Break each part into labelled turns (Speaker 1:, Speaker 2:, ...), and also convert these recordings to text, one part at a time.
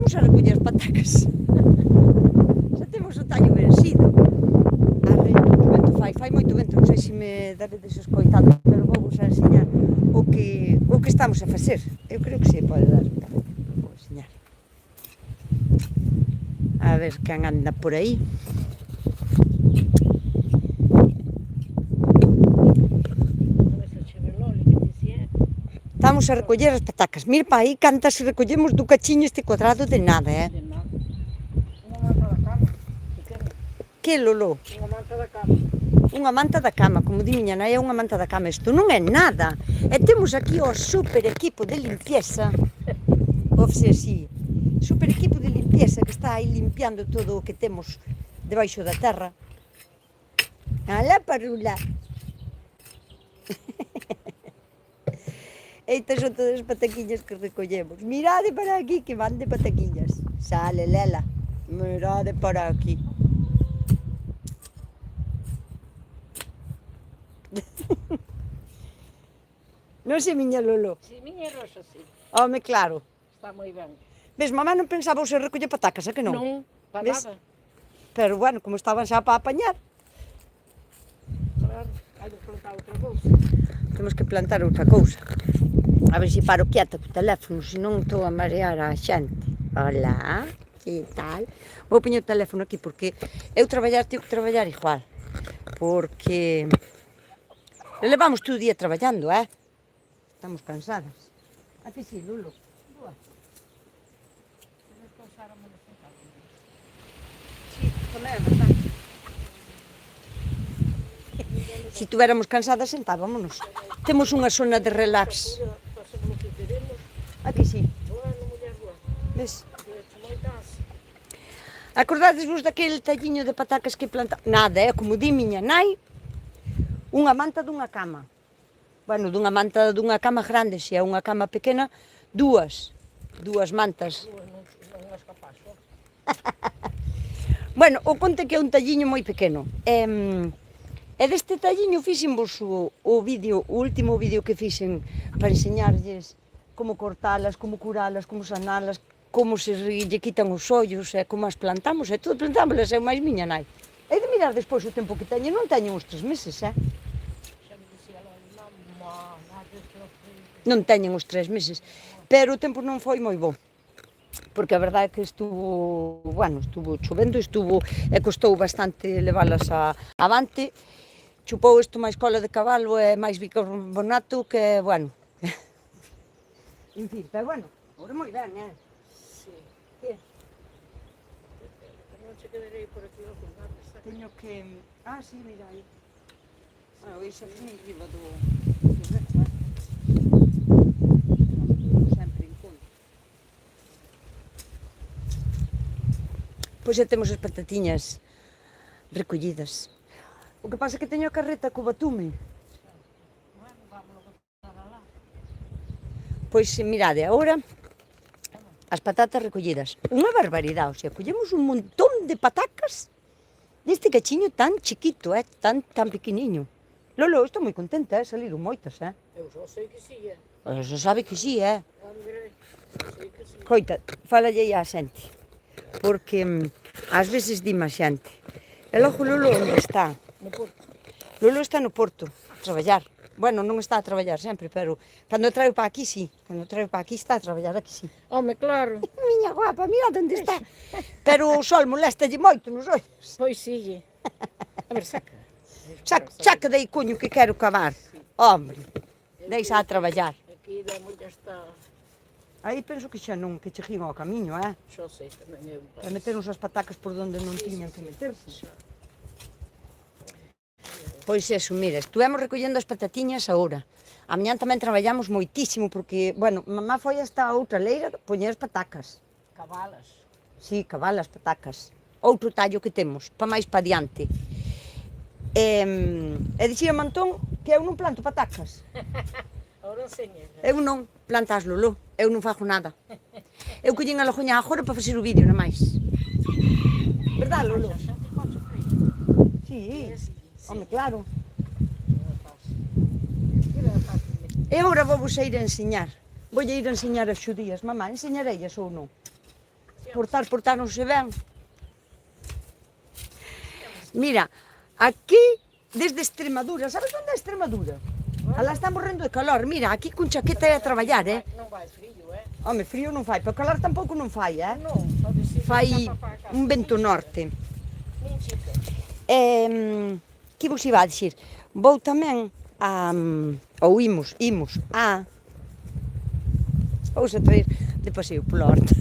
Speaker 1: Vamos a recoller as patacas. Xa temos o tallo vencido. Arre, que vento fai moito vento, non sei se me dabedes escoitado, pero vou vos a enseñar o que estamos a facer. Eu creo que se pode dar. Vou enseñar. A ver quen anda por aí. Estamos a recoller as patacas. Mira para aí cantas recollemos do cachiño este cuadrado de nada,
Speaker 2: De nada. Unha manta da cama, pequena.
Speaker 1: Que lolo?
Speaker 2: Unha manta da cama.
Speaker 1: Unha manta da cama, como di miña nai, é unha manta da cama. Isto non é nada. E temos aquí o super equipo de limpieza. Ofse así. Super equipo de limpieza que está aí limpiando todo o que temos debaixo da terra. Alá parula. Estas son todas as pataquiñas que recollemos. Mirade para aquí que van de pataquiñas. Sale, Lela. Mirade para aquí. Non sei, miña Lolo.
Speaker 2: Si, miña roxa, si.
Speaker 1: Home, claro.
Speaker 2: Está moi ben.
Speaker 1: Ves, mamá non pensaba usar recoller patacas, é que non?
Speaker 2: Non, para
Speaker 1: Ves?
Speaker 2: nada.
Speaker 1: Pero, bueno, como estaban xa para apañar,
Speaker 2: Claro, hai de plantar outra cousa.
Speaker 1: temos que plantar outra cousa. A ver se paro quieta co teléfono, senón estou a marear a xente. Hola, que tal? Vou poñer o teléfono aquí porque eu teño que traballar igual. Porque levamos todo o día traballando, Estamos cansadas. A que si, Lulo? Boa. Sí, tamén é verdade. Se tuviéramos cansadas, sentábamos. Temos unha zona de relax.
Speaker 2: Pasamos o que queremos.
Speaker 1: A que si?
Speaker 2: Bueno, muller boa.
Speaker 1: Ves?
Speaker 2: Moitas.
Speaker 1: Acordades vos daquele talliño de patacas que plantamos? Nada, como di miña nai, unha manta dunha cama. Bueno, dunha manta dunha cama grande, se é unha cama pequena, dúas mantas.
Speaker 2: Non és capaz, ó.
Speaker 1: Bueno, o conte que é un talliño moi pequeno. E deste talliño fixenvos o último vídeo que fixen para enseñarlles como cortalas, como curalas, como sanalas, como se lle quitan os ollos, e como as plantamos, e todo plantámoslas, eu máis miña nai. E de mirar despois o tempo que teñen, non teñen uns 3 meses,
Speaker 2: Xa me dicía a Loli, mamá,
Speaker 1: Non teñen os 3 meses, pero o tempo non foi moi bo. Porque a verdade é que estuvo chovendo, e costou bastante leválas avante. Chupou isto máis cola de cabalo e máis bicarbonato que, bueno. En fin, pero bueno, ahora moi ben,
Speaker 2: Sí.
Speaker 1: Que?
Speaker 2: Non se quedarei por aquí ao colgate, está.
Speaker 1: Teño que... sí, mira aí. Bueno, iso aquí en riba do sempre en conta. Pois xa temos as patatiñas recollidas. O que pasa é que teño a carreta co batume.
Speaker 2: Bueno, vámonos a botar alá.
Speaker 1: Pois mirade, agora as patatas recollidas. Unha barbaridade, o sea, collemos un montón de patacas neste cachiño tan chiquito, tan pequeniño. Lolo, estou moi contenta, saliron moitas,
Speaker 2: Eu só sei que si,
Speaker 1: Eso sabe que sí,
Speaker 2: Hombre, sei que si.
Speaker 1: Coita, fálalle á xente, porque ás veces dime a xente. E logo Lolo onde está?
Speaker 2: No Porto.
Speaker 1: Lolo está no Porto, a traballar. Bueno, non está a traballar sempre, pero cando traio para aquí, sí. Cando traio para aquí está a traballar aquí, sí.
Speaker 2: Home, claro.
Speaker 1: Miña guapa, mira onde está. Pero o sol moléstalle moito nos ollos.
Speaker 2: Pois sigue. A ver, saca.
Speaker 1: Saca dai coño que quero cavar. Hombre, deixa a traballar.
Speaker 2: Aquí demos ya está.
Speaker 1: Aí penso que xa non, que che gin ao camiño,
Speaker 2: Xo sei, tamén eu.
Speaker 1: Para meter uns as patacas por onde non tiñan que meterse. Pois eso, mira, estuvemos recollendo as patatiñas agora. A mañán tamén traballamos moitísimo porque, bueno, mamá foi hasta a outra leira poñer as patacas.
Speaker 2: Cabalas.
Speaker 1: Sí, cabalas, patacas. Outro tallo que temos, para máis pa diante. E dixía Mantón que eu non planto patacas.
Speaker 2: Ahora enseña.
Speaker 1: Eu non, plantas Lolo, eu non fago nada. Eu collín a logoña agora para facer o vídeo, na máis. Verdad, Lolo? Sí, home, claro. E agora vou vos a ir a enseñar. Vou a ir a enseñar as xudías. Mamá, enseñarellas ou non? portáronse ben. Mira, aquí, desde Extremadura, sabes onde é Extremadura? Alá está morrendo de calor, mira, aquí con chaqueta é a traballar,
Speaker 2: Non vai frío,
Speaker 1: Home, frío non fai, pero calor tampouco non fai,
Speaker 2: Non, pode ser.
Speaker 1: Fai un vento norte.
Speaker 2: Nin chico.
Speaker 1: Que vos iba a dicir? Vou tamén a... ou imos vamos a traer de paseo polo horta.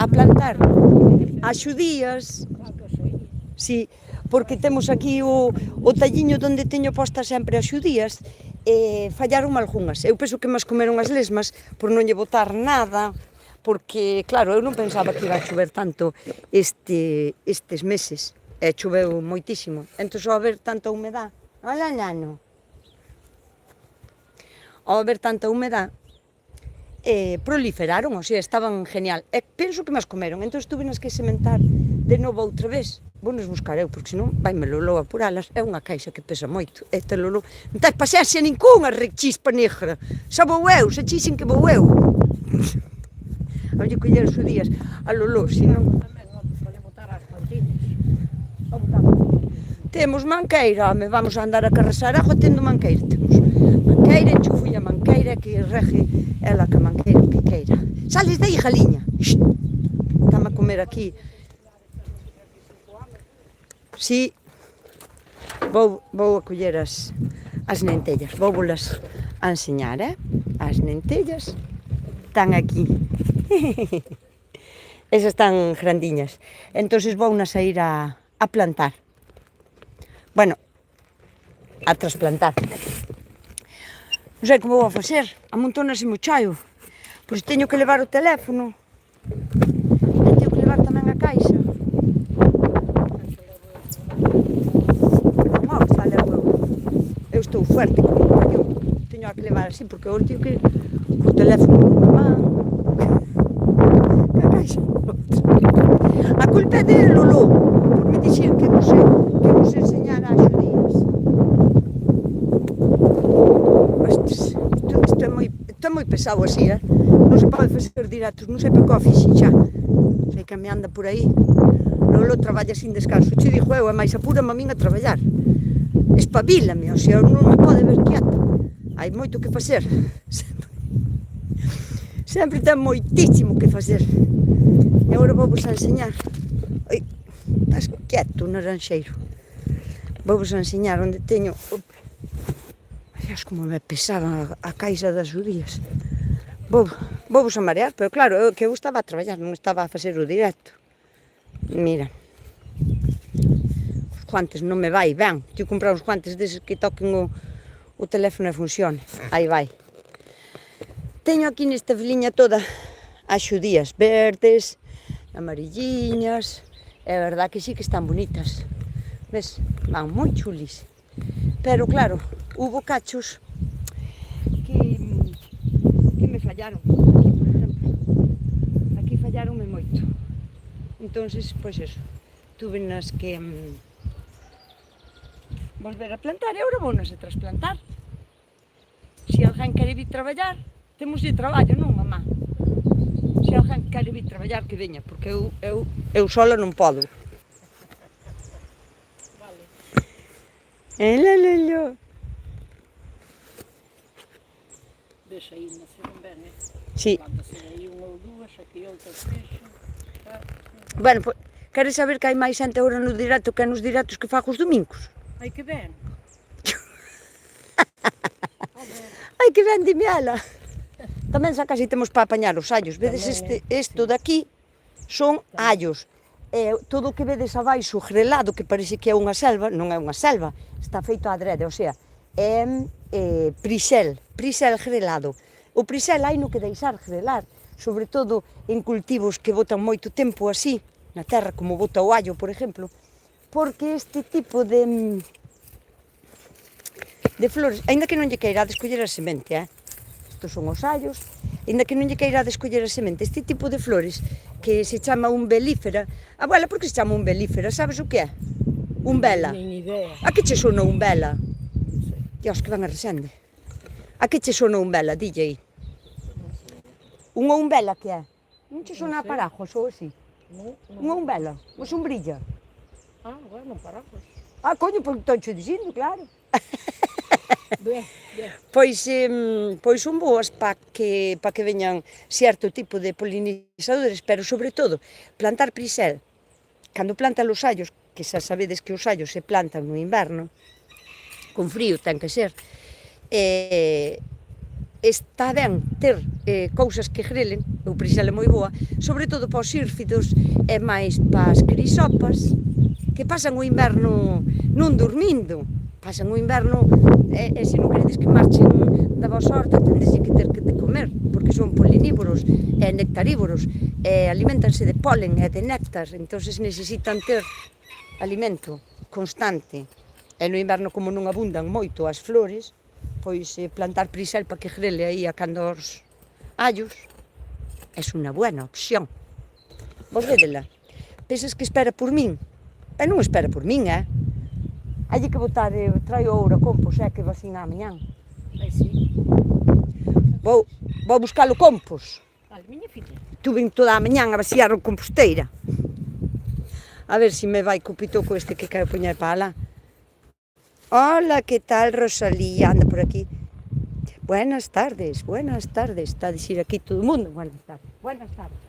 Speaker 1: A plantar as xudías.
Speaker 2: Claro que soy.
Speaker 1: Sí, porque temos aquí o talliño onde teño postas sempre as xudías e fallaron algunhas. Eu penso que mas comeron as lesmas por non lle botar nada, porque, claro, eu non pensaba que iba a chover tanto estes meses. E choveu moitísimo. Entón, ao haber tanta humedad, hola, nano. Ao haber tanta humedad, proliferaron, o sea, estaban genial. E penso que mas comeron, entón tuve nas que sementar de novo outra vez. Vou nos buscar eu, porque senón vai-me Lolo a apuralas. É unha caixa que pesa moito. Este Lolo non tes paciencia ninguna, rechispa negra. Xa vou eu, xa dixen que vou eu. A lle coller os días a Lolo, senón...
Speaker 2: Tamén, pode botar as plantinas.
Speaker 1: Temos manqueira, home, vamos a andar a carrasar agua tendo manqueira. Temos manqueira, enchufulla manqueira, que rege ela que manqueira que queira. Sales de aí, galiña. Estame a comer aquí. Si, vou a coller as nentellas, vou volas a enseñar, As nentellas están aquí. Esas están grandiñas. Entonces vou nas a ir a plantar. Bueno, a trasplantar. Non sei como vou a facer, amontónase mo chaio. Pois teño que levar o teléfono. E teño que levar tamén a caixa. Non, xa levo eu estou fuerte como un cañón. Teño que levar así, porque agora teño que ir co teléfono nunha man. A caixa outra. A culpa é de Lolo, por me dixer que vos enseñar as xudías. Isto é moi pesado así, Non se pode facer directos, non sei por que o fixen xa. Sei que me anda por aí. Lolo traballa sin descanso. Che dixo eu, é máis apúrame a min a traballar. Espabilame, o sea, non me pode ver quieta. Hai moito que facer. Sempre ten moitísimo que facer. E agora vou-vos a enseñar. Ai, estás quieto, naranxeiro. Vou-vos a enseñar onde teño... Dios, como me pesaba a caixa das xudías. Vou-vos a marear, pero claro, que eu estaba a traballar, non estaba a facer o directo. Mira. Os guantes non me vai ben. Teño que comprar uns guantes deses que toquen o teléfono e funcione. Aí vai. Teño aquí nesta filiña toda as xudías verdes, amarilliñas. É verdad que sí que están bonitas. Ves? Van moi chulis. Pero claro, hubo cachos que me fallaron. Aquí, por exemplo. Aquí fallaronme moito. Entonces, pois eso, tuve nas que volver a plantar e agora vou nas a trasplantar. Se alguén quere vir traballar, temos de traballo, non, mamá? Se alguén quere vir traballar, que veña, porque eu sola non podo.
Speaker 2: Vale.
Speaker 1: Lolo.
Speaker 2: Ves aí, naceron ben,
Speaker 1: Sí.
Speaker 2: Plantase aí unha ou dúas, aquí outras tres.
Speaker 1: Bueno, pois, queres saber que hai máis xente agora no directo que nos directos que fago os domingos?
Speaker 2: Ai, que ben.
Speaker 1: Ai, que ben, dime ela. Tamén xa casi temos para apañar os allos. Vedes isto daqui son allos. Todo o que vedes abaixo grelado, que parece que é unha selva, non é unha selva, está feito a adrede, o sea, é prisel grelado. O prisel hai no que deixar grelar, sobre todo en cultivos que botan moito tempo así, na terra, como bota o allo, por exemplo, porque este tipo de flores, aínda que non lle queirades coller a semente, estos son os allos, aínda que non lle queirades coller a semente, este tipo de flores que se chama umbelífera. Abuela, por que se chama umbelífera? Sabes o que é? Umbela.
Speaker 2: Nin idea.
Speaker 1: A que che sona umbela? Dios, que van a resende. A que che sona umbela, DJ? Unha umbela que é? Non che
Speaker 2: Non
Speaker 1: sona a
Speaker 2: sei.
Speaker 1: paraguas ou así?
Speaker 2: Non,
Speaker 1: Unha umbela, unha sombrilla.
Speaker 2: Ah, bueno, paraguas.
Speaker 1: Ah, coño, pois estou che dicindo, claro.
Speaker 2: Ben, ben.
Speaker 1: Pois son boas para que veñan certo tipo de polinizadores, pero sobre todo plantar prisel. Cando plantan os allos, que xa sabedes que os allos se plantan no inverno, con frío ten que ser, está ben ter cousas que grelen, o prisel é moi boa, sobre todo para os sírfidos e máis para as crisopas, que pasan o inverno non dormindo, pasan o inverno e se non queredes que marchen da vosa horta, tendes que ter que de comer, porque son polinívoros e nectarívoros, e alimentanse de polen e de néctar, entonces necesitan ter alimento constante. E no inverno, como non abundan moito as flores, pois plantar prisel para que grele aí a cando os allos é unha buena opción. Vos vedela? Pensas que espera por min? E non espera por min, Hai que botar, traio ouro a compos, que vacina amanhã.
Speaker 2: Ai, sí.
Speaker 1: Vou buscar o compos.
Speaker 2: Vale, miña filla.
Speaker 1: Tuve toda a mañán a vaciar o composteira. A ver se me vai co pitoco este que quero poñer para lá. Hola, que tal, Rosalía? Anda por aquí. Buenas tardes, está a dicir aquí todo o mundo. Buenas tardes, buenas tardes.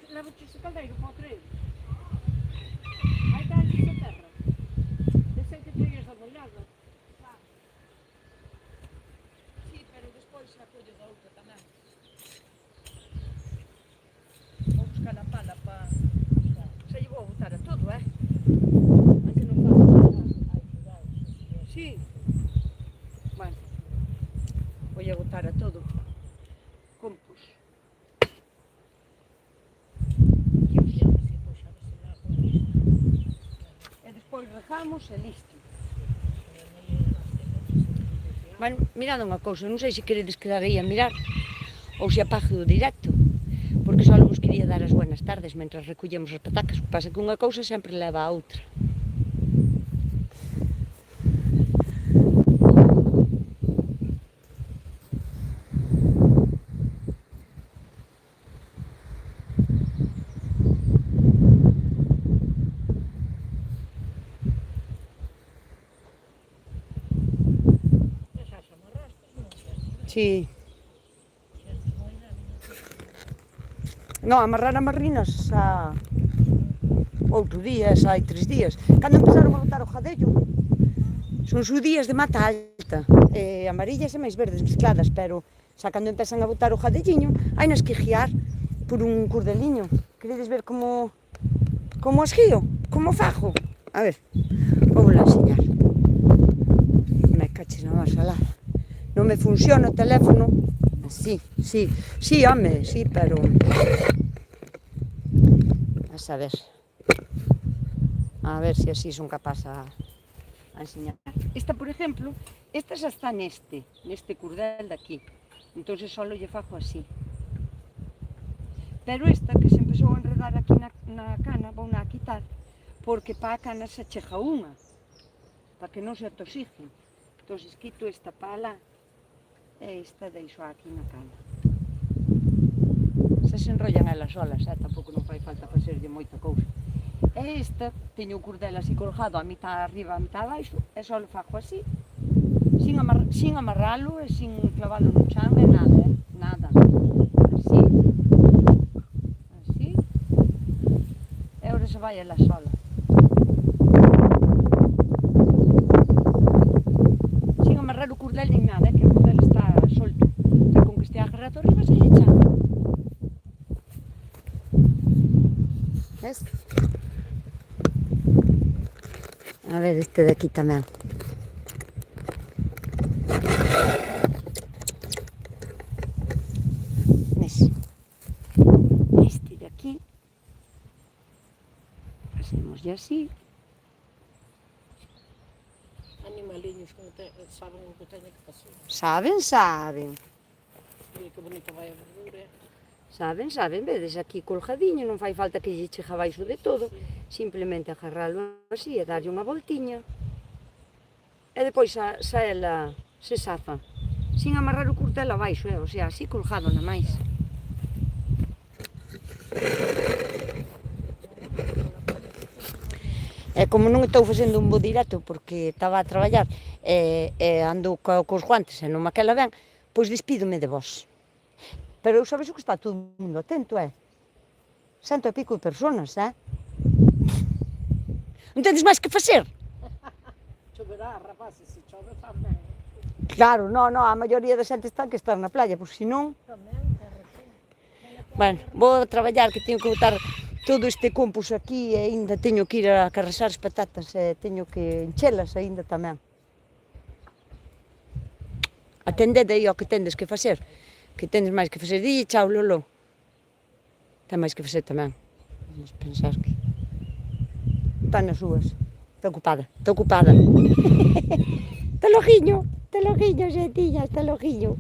Speaker 2: Leva ese caldeiro para o treino. Aí está esa terra. Desde que traías a molhada.
Speaker 1: Sí, pero despois a collo da outra tamén. Vou buscar a pala para... Se lle vou botar a todo, Aí non vai. Sí. Bueno, vou a botar a todo. Compos. E despois regamos e listo. Bueno, mirad unha cousa, non sei se queredes quedar aí a mirar ou se apague o directo, porque só vos quería dar as buenas tardes mentras recollemos as patacas, o que pasa que unha cousa sempre leva a outra. Sí. Non, amarrar a marrinas xa outro día, xa hai 3 días. Cando empezaron a botar o jadello, son días de mata alta, amarillas e máis verdes mezcladas, pero xa cando empezan a botar o jadelliño, hai nas que guiar por un cordeliño. Queredes ver como as guío? Como fajo? A ver, vou a enseñar. Me caches na vasalada. Non me funciona o teléfono. Sí, home, sí, pero... A ver se así son capaz a enseñar. Esta, por exemplo, esta xa está neste cordel de aquí. Entón só lle fajo así. Pero esta que se empezou a enredar aquí na cana, vou na quitar, porque para a cana se chega unha, para que non se atosigen. Entón quito esta para lá, e esta deixo aquí na cana. Se enrollan elas solas, tampouco non fai falta facerlle moita cousa. E esta, teño o cordel así colgado a mitad arriba, a mitad abaixo, e só lo fajo así, sin amarralo e sin clavalo no chan, e nada, nada. Así, e agora se vai ela sola. Sin amarrar o cordel nin nada, que o cordel está solto. Pero con que estea agarrado arriba se lle chan. Ves? A ver, este de aquí tamén. Ves? Este de aquí. Hacemoslle así.
Speaker 2: Animaliños que saben o que teñen que facer.
Speaker 1: Saben.
Speaker 2: Mira que bonita vai a verdura.
Speaker 1: Saben, vedes aquí colgadiño, non fai falta que lle chegue abaixo de todo, simplemente agarralo así e darlle unha voltiña. e depois xa ela se safa. Sin amarrar o curtel abaixo, o sea, así colgado na máis. E como non estou facendo un bo directo porque estaba a traballar e ando cos guantes e non me aquela ben, pois despídome de vos. Pero eu sabes o que está todo o mundo atento, 100 e pico de personas, Non tedes máis que facer?
Speaker 2: Choverá, rapaz, se chove fa ben.
Speaker 1: Claro, a maioría da xente está que estar na playa, pois senón... Bueno, vou traballar que teño que botar todo este compus aquí e ainda teño que ir a carrasar as patatas e teño que enchelas ainda tamén. Atendede aí ao que tendes que facer, que tendes máis que facer. Dille chao, Lolo. Ten máis que facer tamén. Vamos pensar que... Está nas súas. Está ocupada. Te logiño, xentiña, te logiño.